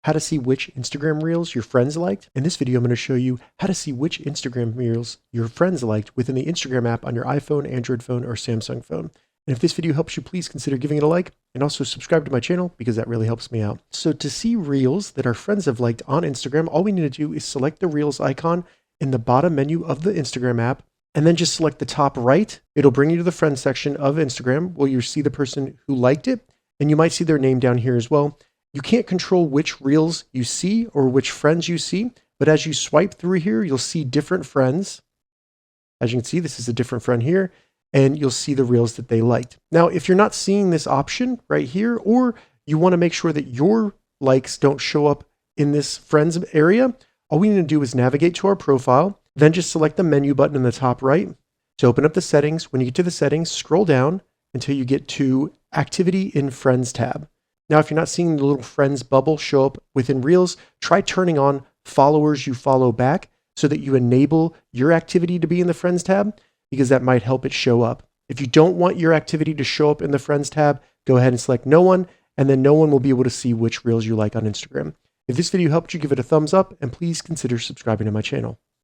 how to see which Instagram Reels your friends liked. In this video, I'm going to show you how to see which Instagram Reels your friends liked within the Instagram app on your iPhone, Android phone, or Samsung phone. And if this video helps you, please consider giving it a like and also subscribe to my channel because that really helps me out. So to see Reels that our friends have liked on Instagram, all we need to do is select the Reels icon in the bottom menu of the Instagram app, and then just select the top right. It'll bring you to the friends section of Instagram where you see the person who liked it, and you might see their name down here as well. You can't control which Reels you see or which friends you see, but as you swipe through here, you'll see different friends. As you can see, this is a different friend here, and you'll see the Reels that they liked. Now, if you're not seeing this option right here, or you want to make sure that your likes don't show up in this friends area, all we need to do is navigate to our profile, then just select the menu button in the top right to open up the settings. When you get to the settings, scroll down until you get to Activity in Friends tab. Now, if you're not seeing the little friends bubble show up within Reels, try turning on followers you follow back so that you enable your activity to be in the Friends tab, because that might help it show up. If you don't want your activity to show up in the Friends tab, go ahead and select no one, and then no one will be able to see which Reels you like on Instagram. If this video helped you, give it a thumbs up, and please consider subscribing to my channel.